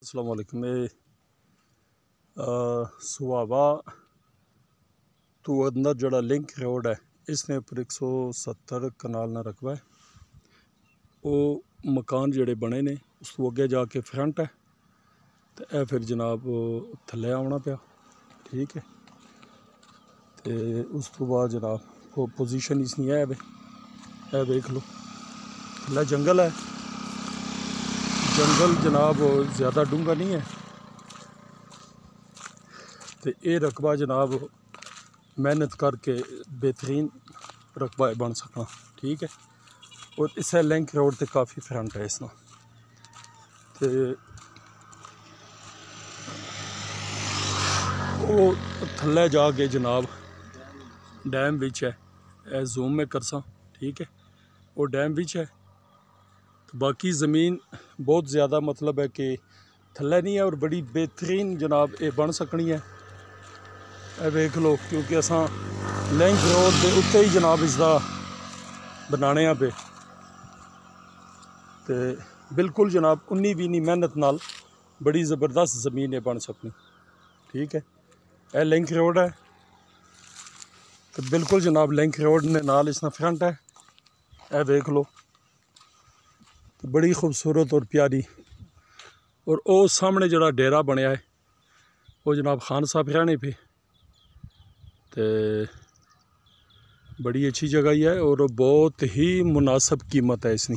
अस्सलाम वालेकुम। सुहावा तो अंदर जड़ा लिंक रोड है इसने पर 170 कनाल ना रकबा है। वो मकान जड़े बने ने उस तो अगे जाके फ्रंट है तो यह फिर जनाब थले आना पाया। ठीक है, तो उस तो बाद जनाब वो पोजीशन इसनी है वे देख लो, थले जंगल है। जंगल जनाब ज़्यादा डूंगा नहीं है। तो ये रकबा जनाब मेहनत करके बेहतरीन रकबा बन सकना। ठीक है, और इसे लिंक रोड से काफ़ी फ्रंट है इसना। तो वो थल्ले जाके जनाब डैम बिच है, जूम में करसा। ठीक है, वो डैम बिच है। तो बाकी ज़मीन बहुत ज़्यादा मतलब है कि थल्ले नहीं है और बड़ी बेहतरीन जनाब ये बन सकनी है। वेख लो, क्योंकि असा लिंक रोड के उत्ते ही जनाब इसका बनाने पे तो बिल्कुल जनाब उन्नी भी नहीं मेहनत नाल बड़ी ज़बरदस्त ज़मीन है बन सकनी। ठीक है, यह लिंक रोड है तो बिल्कुल जनाब लिंक रोड ने नाल इसना फ्रंट है। यह देख लो, तो बड़ी खूबसूरत और प्यारी। और वो सामने जड़ा डेरा बनया है वो जनाब खान साहब रहने पे, तो बड़ी अच्छी जगह ही है और बहुत ही मुनासिब कीमत है इसकी।